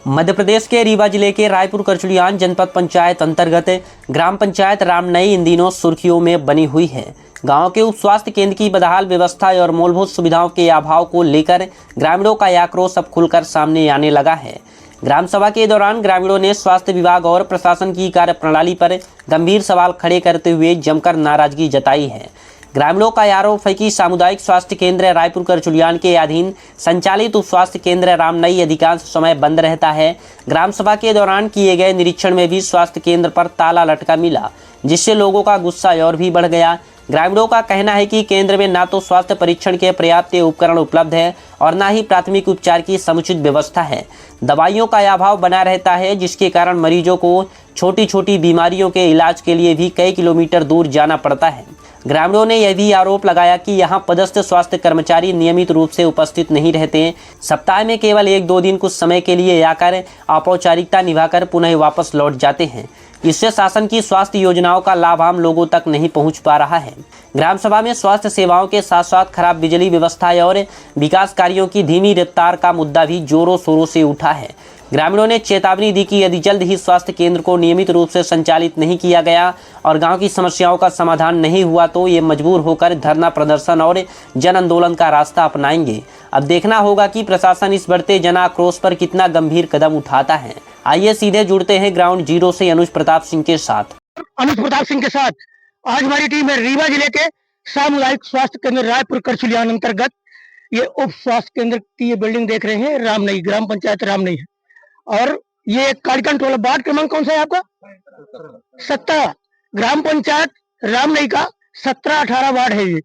मध्य प्रदेश के रीवा जिले के रायपुर करचुलियान जनपद पंचायत अंतर्गत ग्राम पंचायत रामनई इन दिनों सुर्खियों में बनी हुई है। गांव के उप स्वास्थ्य केंद्र की बदहाल व्यवस्था और मूलभूत सुविधाओं के अभाव को लेकर ग्रामीणों का आक्रोश अब खुलकर सामने आने लगा है। ग्राम सभा के दौरान ग्रामीणों ने स्वास्थ्य विभाग और प्रशासन की कार्यप्रणाली पर गंभीर सवाल खड़े करते हुए जमकर नाराजगी जताई है। ग्रामीणों का आरोप है कि सामुदायिक स्वास्थ्य केंद्र रायपुर करचुलियान के अधीन संचालित उप स्वास्थ्य केंद्र रामनई अधिकांश समय बंद रहता है। ग्राम सभा के दौरान किए गए निरीक्षण में भी स्वास्थ्य केंद्र पर ताला लटका मिला, जिससे लोगों का गुस्सा और भी बढ़ गया। ग्रामीणों का कहना है कि केंद्र में ना तो स्वास्थ्य परीक्षण के पर्याप्त उपकरण उपलब्ध है और ना ही प्राथमिक उपचार की समुचित व्यवस्था है। दवाइयों का अभाव बना रहता है, जिसके कारण मरीजों को छोटी छोटी बीमारियों के इलाज के लिए भी कई किलोमीटर दूर जाना पड़ता है। ग्रामीणों ने यह भी आरोप लगाया कि यहां पदस्थ स्वास्थ्य कर्मचारी नियमित रूप से उपस्थित नहीं रहते। सप्ताह में केवल 1-2 दिन कुछ समय के लिए आकर औपचारिकता निभाकर पुनः वापस लौट जाते हैं। इससे शासन की स्वास्थ्य योजनाओं का लाभ आम लोगों तक नहीं पहुंच पा रहा है। ग्राम सभा में स्वास्थ्य सेवाओं के साथ साथ खराब बिजली व्यवस्था और विकास कार्यों की धीमी रफ्तार का मुद्दा भी जोरों शोरों से उठा है। ग्रामीणों ने चेतावनी दी कि यदि जल्द ही स्वास्थ्य केंद्र को नियमित रूप से संचालित नहीं किया गया और गांव की समस्याओं का समाधान नहीं हुआ तो ये मजबूर होकर धरना प्रदर्शन और जन आंदोलन का रास्ता अपनाएंगे। अब देखना होगा कि प्रशासन इस बढ़ते जन आक्रोश पर कितना गंभीर कदम उठाता है। आइए सीधे जुड़ते हैं ग्राउंड जीरो से अनुज प्रताप सिंह के साथ। आज हमारी टीम है रीवा जिले के सामुदायिक स्वास्थ्य केंद्र रायपुर करचुलियान अंतर्गत ये उप स्वास्थ्य केंद्र की ये बिल्डिंग देख रहे हैं। रामनई ग्राम पंचायत रामनई है और ये एक कार्ड कंट्रोल वार्ड क्रमांक कौन सा है आपका? 17। ग्राम पंचायत रामनई का 17-18 वार्ड है ये।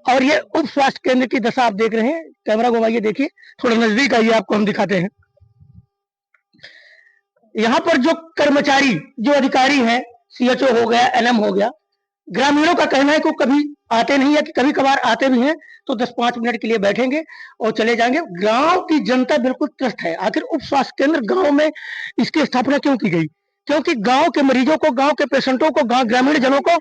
और ये उप स्वास्थ्य केंद्र की दशा आप देख रहे हैं। कैमरा घुमाइए, देखिए, थोड़ा नजदीक आइए, आपको हम दिखाते हैं। यहाँ पर जो कर्मचारी, जो अधिकारी हैं, CHO हो गया, NM हो गया, ग्रामीणों का कहना है कि वो कभी आते नहीं है, कि कभी कभार आते भी हैं तो 10-5 मिनट के लिए बैठेंगे और चले जाएंगे। गांव की जनता बिल्कुल त्रस्त है। आखिर उप स्वास्थ्य केंद्र गांव में इसकी स्थापना क्यों की गई? क्योंकि गांव के मरीजों को, गांव के पेशेंटों को, ग्रामीण जनों को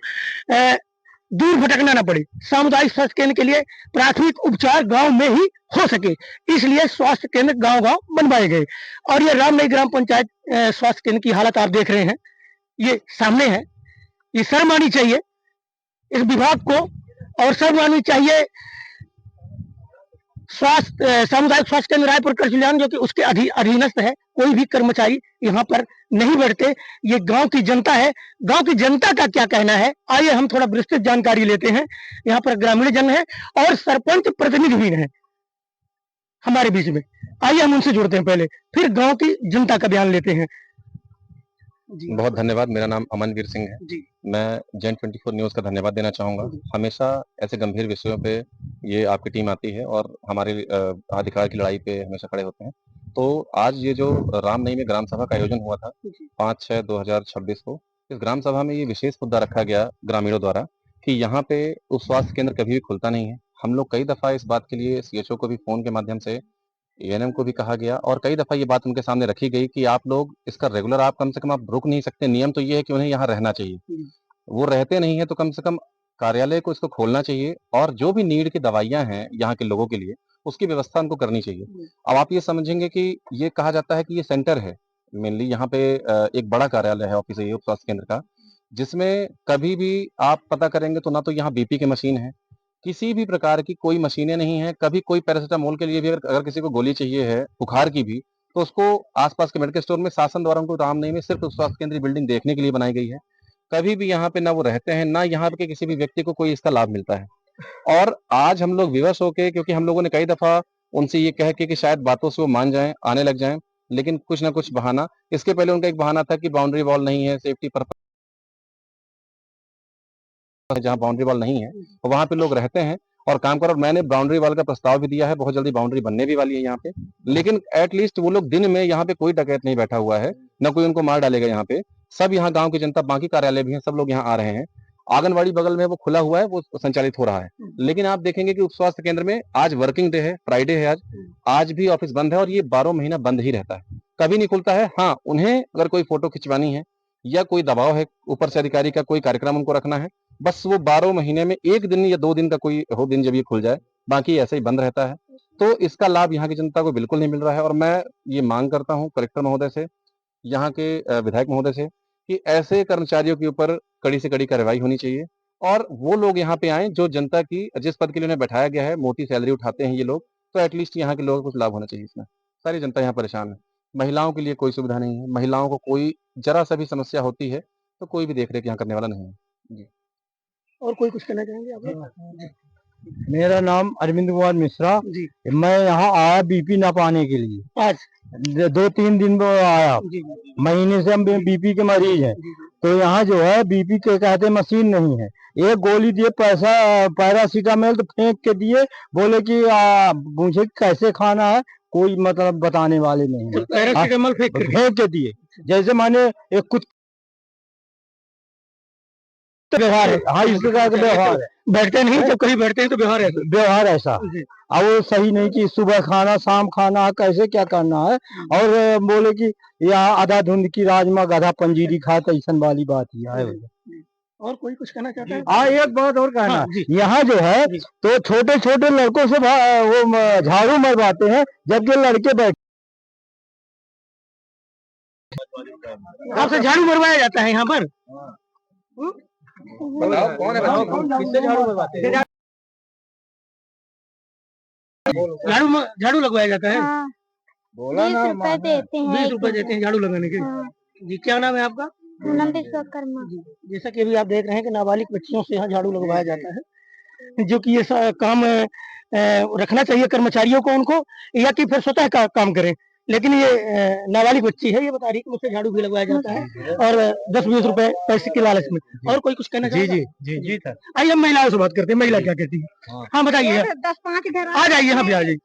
दूर भटकना ना पड़े। सामुदायिक स्वास्थ्य केंद्र के लिए प्राथमिक उपचार गांव में ही हो सके, इसलिए स्वास्थ्य केंद्र गांव गांव बनवाए गए। और ये रामनई ग्राम पंचायत स्वास्थ्य केंद्र की हालत आप देख रहे हैं, ये सामने है। ये शर्म आनी चाहिए इस विभाग को, और शर्म आनी चाहिए सामुदायिक स्वास्थ्य केंद्र रायपुर करचुलियान, जो कि उसके अधीनस्थ है। कोई भी कर्मचारी यहाँ पर नहीं बैठते। ये गांव की जनता है। गांव की जनता का क्या कहना है, आइए हम थोड़ा विस्तृत जानकारी लेते हैं। यहाँ पर ग्रामीण जन है और सरपंच प्रतिनिधि भी है हमारे बीच में। आइए हम उनसे जुड़ते हैं पहले, फिर गांव की जनता का बयान लेते हैं। बहुत धन्यवाद। मेरा नाम अमनवीर सिंह है जी। मैं जेन 24 न्यूज़ का धन्यवाद देना चाहूँगा। हमेशा ऐसे गंभीर विषयों पे ये आपकी टीम आती है और हमारे अधिकार की लड़ाई पे हमेशा खड़े होते हैं। तो आज ये जो रामनई में ग्राम सभा का आयोजन हुआ था 5/6/2026 को, इस ग्राम सभा में ये विशेष मुद्दा रखा गया ग्रामीणों द्वारा कि यहाँ पे उप स्वास्थ्य केंद्र कभी भी खुलता नहीं है। हम लोग कई दफ़ा इस बात के लिए CHO को भी फ़ोन के माध्यम से, ANM को भी कहा गया और कई दफ़ा ये बात उनके सामने रखी गई कि आप लोग इसका रेगुलर, आप कम से कम आप रुक नहीं सकते। नियम तो ये है कि उन्हें यहाँ रहना चाहिए। वो रहते नहीं है तो कम से कम कार्यालय को इसको खोलना चाहिए और जो भी नीड की दवाइयाँ हैं यहाँ के लोगों के लिए, उसकी व्यवस्था उनको करनी चाहिए। अब आप ये समझेंगे कि ये कहा जाता है कि ये सेंटर है, मेनली यहाँ पे एक बड़ा कार्यालय है, ऑफिस है ये उप स्वास्थ्य केंद्र का, जिसमें कभी भी आप पता करेंगे तो ना तो यहाँ BP की मशीन है, किसी भी प्रकार की कोई मशीनें नहीं है। कभी कोई पैरासिटामोल के लिए भी अगर किसी को गोली चाहिए है, बुखार की भी, तो उसको आसपास के मेडिकल स्टोर में शासन द्वारा उनको रामनई में सिर्फ स्वास्थ्य केंद्र बिल्डिंग देखने के लिए बनाई गई है। कभी भी यहाँ पे ना वो रहते हैं, ना यहाँ के किसी भी व्यक्ति को कोई इसका लाभ मिलता है। और आज हम लोग विवश होके, क्योंकि हम लोगों ने कई दफा उनसे ये कह के कि शायद बातों से वो मान जाएं, आने लग जाएं, लेकिन कुछ ना कुछ बहाना, इसके पहले उनका एक बहाना था कि बाउंड्री वॉल नहीं है, सेफ्टी पर्पज, जहाँ बाउंड्री वॉल नहीं है तो वहाँ पे लोग रहते हैं और काम कर। और मैंने बाउंड्री वॉल का प्रस्ताव भी दिया है, बहुत जल्दी बाउंड्री बनने भी वाली है यहाँ पे। लेकिन एटलीस्ट वो लोग दिन में, यहाँ पे कोई डकैत नहीं बैठा हुआ है, न कोई उनको मार डालेगा यहाँ पे। सब यहाँ गांव की जनता, बाकी कार्यालय भी हैं, सब लोग यहाँ आ रहे हैं। आंगनबाड़ी बगल में वो खुला हुआ है, वो संचालित हो रहा है। लेकिन आप देखेंगे कि उप स्वास्थ्य केंद्र में आज वर्किंग डे है, फ्राइडे है, आज भी ऑफिस बंद है और ये 12 महीना बंद ही रहता है, कभी नहीं खुलता है। हाँ, उन्हें अगर कोई फोटो खिंचवानी है या कोई दबाव है ऊपर से अधिकारी का, कोई कार्यक्रम उनको रखना है, बस वो 12 महीने में 1 दिन या 2 दिन का कोई हो दिन जब ये खुल जाए, बाकी ऐसे ही बंद रहता है। तो इसका लाभ यहाँ की जनता को बिल्कुल नहीं मिल रहा है। और मैं ये मांग करता हूँ कलेक्टर महोदय से, यहाँ के विधायक महोदय से, कि ऐसे कर्मचारियों के ऊपर कड़ी से कड़ी कार्रवाई होनी चाहिए और वो लोग यहाँ पे आए जो जनता की, जिस पद के लिए उन्हें बैठाया गया है, मोटी सैलरी उठाते हैं ये लोग, तो एटलीस्ट यहाँ के लोगों को कुछ लाभ होना चाहिए इसमें। सारी जनता यहाँ परेशान है, महिलाओं के लिए कोई सुविधा नहीं है, महिलाओं को कोई जरा सा भी समस्या होती है तो कोई भी देख रेख यहाँ करने वाला नहीं है जी। और कोई कुछ कहना चाहेंगे आप? मेरा नाम अरविंद कुमार मिश्रा जी मैं यहाँ आया बीपी नापाने के लिए। आज 2-3 दिन में आया, जी महीने से हम बीपी के मरीज हैं। तो यहाँ जो है बीपी के कहते मशीन नहीं है, एक गोली दिए पैसा पैरासीटामोल तो फेंक के दिए, बोले कि मुझे कैसे खाना है, कोई मतलब बताने वाले नहीं है। पैरासीटामोल फेंक के दिए, जैसे माने एक कुछ व्यवहार है। हाँ, इस प्रकार का व्यवहार है। बैठते नहीं, जब कहीं बैठते हैं तो व्यवहार ऐसा और वो सही नहीं कि सुबह खाना शाम खाना कैसे क्या करना है। और बोले कि यहाँ आधा धुंध की राजमा गधा पंजीरी खाता, ऐसा वाली बात ही है। और कोई कुछ कहना चाहता है? हाँ, एक बात और कहना, हाँ, यहाँ जो है तो छोटे छोटे लड़कों से वो झाड़ू मरवाते हैं, जबकि लड़के बैठे आपसे झाड़ू मरवाया जाता है यहाँ पर? कौन है? किससे झाड़ू मरवाते हैं? झाड़ू लगवाया जाता है? हाँ, बोला 20 रुपए देते हैं। 20 रुपए देते हैं झाड़ू लगाने के। हाँ, जी, क्या नाम है आपका? पूनम विश्वकर्मा। जैसा कि अभी आप देख रहे हैं कि नाबालिग बच्चियों से यहाँ झाड़ू लगवाया जाता है, जो कि ये काम रखना चाहिए कर्मचारियों को उनको, या कि फिर स्वतः का काम करें। लेकिन ये नाबालिग बच्ची है, ये बता रही है कि मुझसे झाड़ू भी लगवाया जाता है और 10-20 रुपए पैसे के लालच में। और कोई कुछ कहना चाहेगा? जी सर। आइए हम महिलाओं से बात करते हैं, महिला क्या कहती है। हाँ बताइए, 10-5 इधर आ जाइए, यहाँ पे आ जाइए।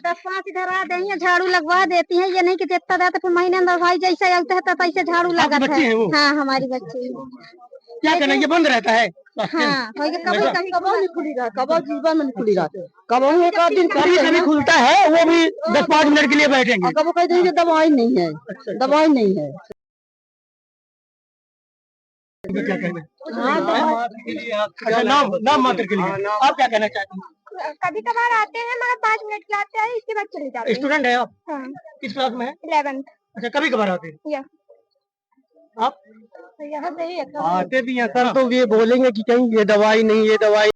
10-5 इधर आ देंगे, झाड़ू लगवा देती हैं। ये नहीं कि जितना देते फिर महीने अंदर भाई जैसे आता है तैसे झाड़ू लगा बच्ची है वो? हाँ, हमारी बच्ची। क्या कहना, ये बंद रहता है? हाँ, कभी नहीं खुली रहा, कब जीवन में नहीं खुली रहा, कब एक आध दिन कभी खुलता है, वो भी 10-5 मिनट के लिए बैठेंगे। कब कह देंगे दवाई नहीं है, दवाई नहीं है। क्या कहना? अच्छा, नाम मात्र के लिए आप क्या कहना चाहते हैं? कभी कभार आते हैं, मगर 5 मिनट के आते हैं, इसके बाद चले जाते हैं। स्टूडेंट है आप? हाँ, किस क्लास में है? 11th। अच्छा, कभी कभार आते हैं आप? यहाँ से ही आते भी हैं सर, तो ये बोलेंगे कि कहीं ये दवाई नहीं, ये दवाई।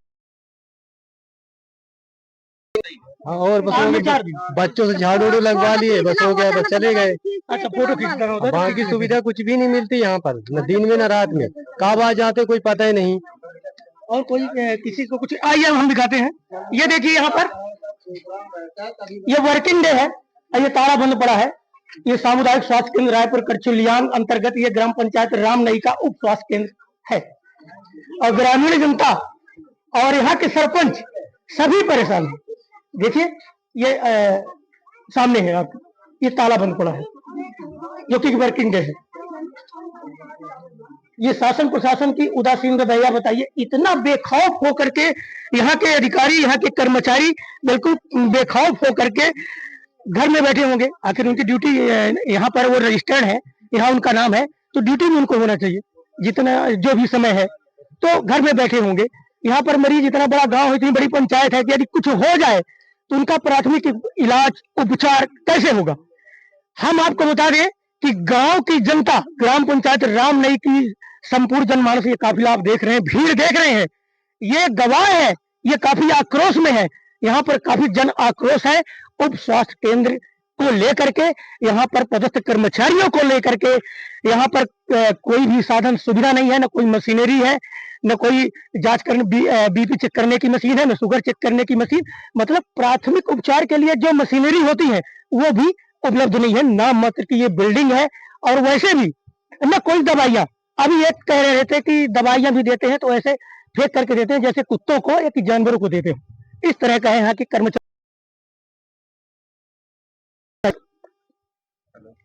हाँ, और बच्चों से झाड़ू लगवा लिए, बस हो गया, बस चले गए। अच्छा, फोटो खींचना होता है? बाकी सुविधा कुछ भी नहीं मिलती यहाँ पर, न दिन में न रात में, कब आ जाते कोई पता ही नहीं। और कोई किसी को कुछ, आइए हम दिखाते हैं। ये देखिए यहाँ पर ये वर्किंग डे है, ये ताला बंद पड़ा है। ये सामुदायिक स्वास्थ्य केंद्र रायपुर करचुलियान अंतर्गत ये ग्राम पंचायत रामनई का उप स्वास्थ्य केंद्र है और ग्रामीण जनता और यहाँ के सरपंच सभी परेशान है। देखिए ये सामने है आप, ये ताला बंद पड़ा है जो कि वर्किंग डे है। ये शासन प्रशासन की उदासीन रवैया बताइए, इतना बेखौफ होकर के यहाँ के अधिकारी, यहाँ के कर्मचारी बिल्कुल बेखौफ होकर के घर में बैठे होंगे। आखिर उनकी ड्यूटी यहाँ पर वो रजिस्टर्ड है, यहाँ उनका नाम है, तो ड्यूटी में उनको होना चाहिए जितना जो भी समय है, तो घर में बैठे होंगे। यहाँ पर मरीज, इतना बड़ा गांव है, इतनी बड़ी पंचायत है कि यदि कुछ हो जाए तो उनका प्राथमिक इलाज उपचार कैसे होगा। हम आपको बता दें कि गांव की जनता, ग्राम पंचायत रामनई की संपूर्ण जनमानस, ये काफिला आप देख रहे हैं, भीड़ देख रहे हैं, ये गवाह है, ये काफी आक्रोश में है। यहाँ पर काफी जन आक्रोश है उप स्वास्थ्य केंद्र को लेकर के, यहाँ पर पदस्थ कर्मचारियों को लेकर के। यहाँ पर कोई भी साधन सुविधा नहीं है, न कोई मशीनरी है, न कोई जांच करने बीपी चेक करने की मशीन है, न शुगर चेक करने की मशीन। मतलब प्राथमिक उपचार के लिए जो मशीनरी होती है वो भी उपलब्ध नहीं है। नाम मात्र की ये बिल्डिंग है और वैसे भी न कोई दवाइयाँ। अभी एक कह रहे थे कि दवाइयाँ भी देते हैं तो ऐसे फेंक करके देते हैं जैसे कुत्तों को या कि जानवरों को देते हैं। इस तरह का है यहाँ के कर्मचारी।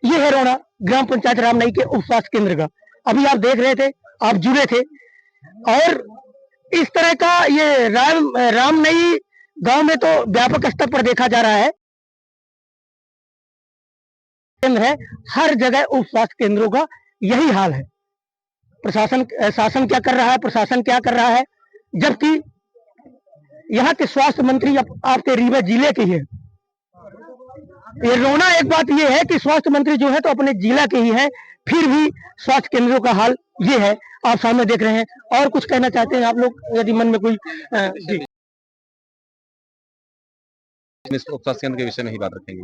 ये है रोना ग्राम पंचायत रामनई के उप स्वास्थ्य केंद्र का। अभी आप देख रहे थे, आप जुड़े थे, और इस तरह का ये रामनई गांव में तो व्यापक स्तर पर देखा जा रहा है। केंद्र है, हर जगह उप स्वास्थ्य केंद्रों का यही हाल है। शासन क्या कर रहा है, प्रशासन क्या कर रहा है, जबकि यहाँ के स्वास्थ्य मंत्री आपके रीवा जिले के ही है। ये रोना एक बात ये है कि स्वास्थ्य मंत्री जो है तो अपने जिला के ही है, फिर भी स्वास्थ्य केंद्रों का हाल ये है, आप सामने देख रहे हैं। और कुछ कहना चाहते हैं आप लोग, यदि मन में कोई जी। उपस्वास्थ्य केंद्र के विषय में ही बात रखेंगे।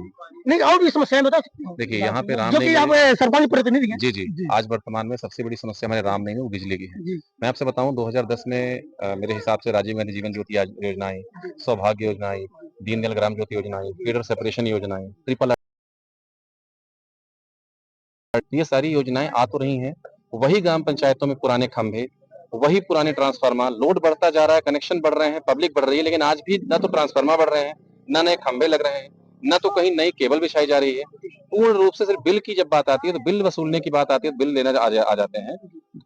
नहीं, और भी समस्याएं बता सकते हैं। देखिए यहाँ पे जो रामनई कि आप सरपंच प्रतिनिधि हैं। जी। आज वर्तमान में सबसे बड़ी समस्या हमारे रामनई में वो बिजली की है। मैं आपसे बताऊं 2010 में मेरे हिसाब से राजीव गांधी जीवन ज्योति योजना आई, सौभाग्य योजना आई, दीनदयाल ग्राम ज्योति योजना आई, फीडर सेपरेशन योजना आई, ट्रिपल ये सारी योजनाएं आ तो रही हैं। वही ग्राम पंचायतों में पुराने खंभे, वही पुराने ट्रांसफार्मर, लोड बढ़ता जा रहा है, कनेक्शन बढ़ रहे हैं, पब्लिक बढ़ रही है, लेकिन आज भी ना तो ट्रांसफार्मर बढ़ रहे हैं, ना नए खंभे लग रहे हैं, ना तो कहीं नई केबल बिछाई जा रही है। पूर्ण रूप से सिर्फ बिल की जब बात आती है तो बिल वसूलने की बात आती है, बिल लेना आ जाते हैं,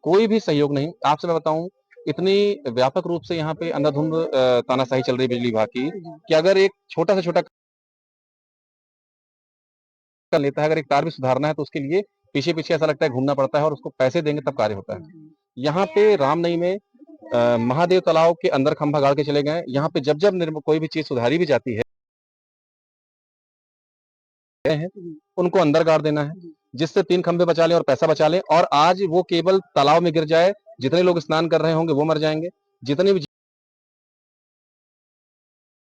कोई भी सहयोग नहीं। आपसे मैं बताऊं इतनी व्यापक रूप से यहाँ पे अंधाधुंध तानाशाही चल रही है बिजली विभाग की कि अगर एक छोटा से छोटा लेता है, अगर एक तार भी सुधारना है तो उसके लिए पीछे पीछे ऐसा लगता है घूमना पड़ता है और उसको पैसे देंगे तब कार्य होता है। यहाँ पे रामनई में महादेव तालाब के अंदर खंभा गाड़ के चले गए। यहाँ पे जब कोई भी चीज सुधारी भी जाती है उनको अंदर गाड़ देना है, जिससे 3 खंभे बचा लें और पैसा बचा लें। और आज वो केबल तालाब में गिर जाए, जितने लोग स्नान कर रहे होंगे वो मर जाएंगे, जितने भी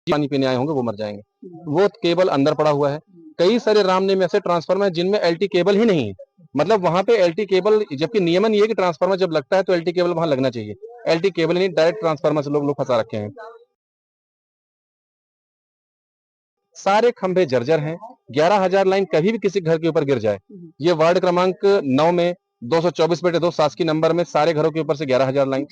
पानी पीने आए होंगे वो मर जाएंगे। वो केबल अंदर पड़ा हुआ है। कई सारे रामनई में ऐसे ट्रांसफार्मर है जिनमें एलटी केबल ही नहीं है, मतलब वहां पे एलटी केबल, जबकि नियमन ये है कि ट्रांसफार्मर जब लगता है तो एलटी केबल वहां लगना चाहिए, एलटी केबल नहीं, डायरेक्ट ट्रांसफार्मर से लोग फंसा रखे हैं। सारे खंभे जर्जर हैं। 11,000 लाइन कभी भी किसी घर के ऊपर गिर जाए, ये वार्ड क्रमांक 9 में 224/2 शासकीय नंबर में सारे घरों के ऊपर से 11,000 लाइन,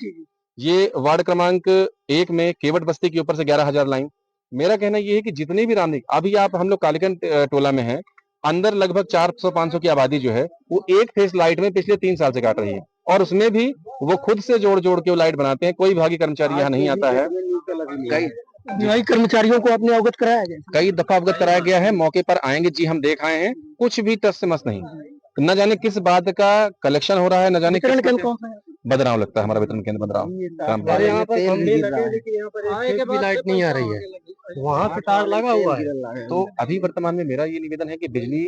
ये वार्ड क्रमांक 1 में केवट बस्ती के ऊपर से 11,000 लाइन। मेरा कहना यह है कि जितने भी रामनई, अभी आप हम लोग कालीगंज टोला में हैं, अंदर लगभग 400-500 की आबादी जो है वो एक फेस लाइट में पिछले 3 साल से काट रही है, और उसमें भी वो खुद से जोड़ के वो लाइट बनाते हैं। कोई विभागीय कर्मचारी यहाँ नहीं आता है। कई कर्मचारियों को अपने अवगत कराया गया, कई दफा अवगत कराया गया है, मौके पर आएंगे जी, हम देख आए हैं, कुछ भी टस से मस नहीं। न जाने किस बात का कलेक्शन हो रहा है, न जाने बदराव लगता है, हमारा वितरण केंद्र बदराव। लाइट नहीं आ रही है, वहाँ पे तार लगा हुआ है। तो अभी वर्तमान में मेरा ये निवेदन है कि बिजली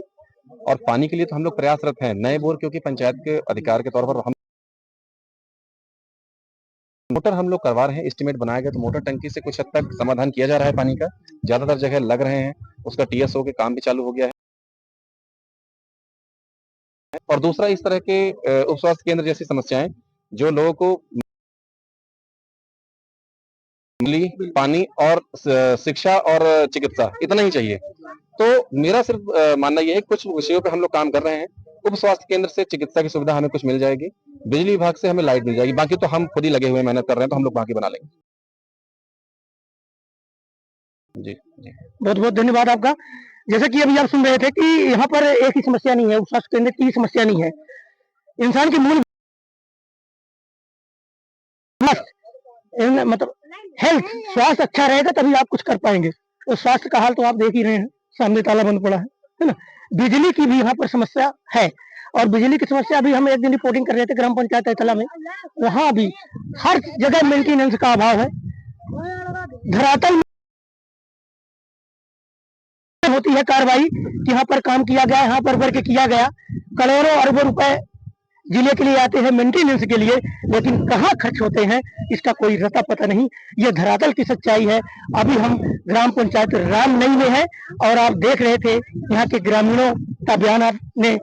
और पानी के लिए तो हम लोग प्रयासरत हैं। नए बोर क्योंकि पंचायत के अधिकार के तौर पर हम मोटर हम लोग करवा रहे हैं, एस्टिमेट बनाया गया तो मोटर टंकी से कुछ हद तक समाधान किया जा रहा है पानी का, ज्यादातर जगह लग रहे हैं, उसका टीएसओ के काम भी चालू हो गया है। और दूसरा इस तरह के उप स्वास्थ्य केंद्र जैसी समस्याएं जो लोगों को पानी और शिक्षा और चिकित्सा इतना ही चाहिए। तो मेरा सिर्फ मानना यह है कुछ विषयों पे हम लोग काम कर रहे हैं। उप स्वास्थ्य केंद्र से चिकित्सा की सुविधा हमें कुछ मिल जाएगी, बिजली विभाग से हमें लाइट मिल जाएगी, बाकी तो हम खुद ही लगे हुए मेहनत कर रहे हैं, तो हम लोग बाकी बना लेंगे। जी बहुत बहुत धन्यवाद आपका। जैसे कि अभी आप सुन रहे थे कि यहाँ पर एक ही समस्या नहीं है, उप स्वास्थ्य केंद्र की समस्या नहीं है, इंसान की मूल मतलब हेल्थ, स्वास्थ्य अच्छा रहेगा तभी आप कुछ कर पाएंगे। तो स्वास्थ्य का हाल तो आप देख ही रहे हैं, सामने ताला बंद पड़ा है ना। बिजली की भी यहाँ पर समस्या है, और बिजली की समस्या भी हम एक दिन रिपोर्टिंग कर रहे थे ग्राम पंचायत ऐतला में, वहां भी हर जगह मेंटेनेंस का अभाव है। धरातल होती है कार्रवाई कि यहाँ पर काम किया गया, यहाँ पर वर्क किया गया, करोड़ों अरबों रुपए जिले के लिए आते हैं मेंटेनेंस के लिए, लेकिन कहाँ खर्च होते हैं इसका कोई रता पता नहीं। ये धरातल की सच्चाई है। अभी हम ग्राम पंचायत रामनई में है और आप देख रहे थे यहाँ के ग्रामीणों का बयान आपने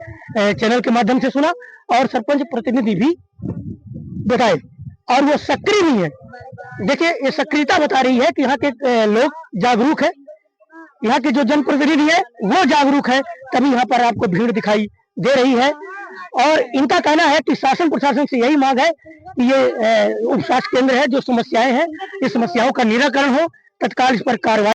चैनल के माध्यम से सुना, और सरपंच प्रतिनिधि भी बताए, और वो सक्रिय भी है। देखिए ये सक्रियता बता रही है कि यहाँ के लोग जागरूक है, यहाँ के जो जनप्रतिनिधि है वो जागरूक है, तभी यहाँ पर आपको भीड़ दिखाई दे रही है। और इनका कहना है कि शासन प्रशासन से यही मांग है कि ये उप स्वास्थ्य केंद्र है, जो समस्याएं हैं, इस समस्याओं का निराकरण हो, तत्काल इस पर कार्रवाई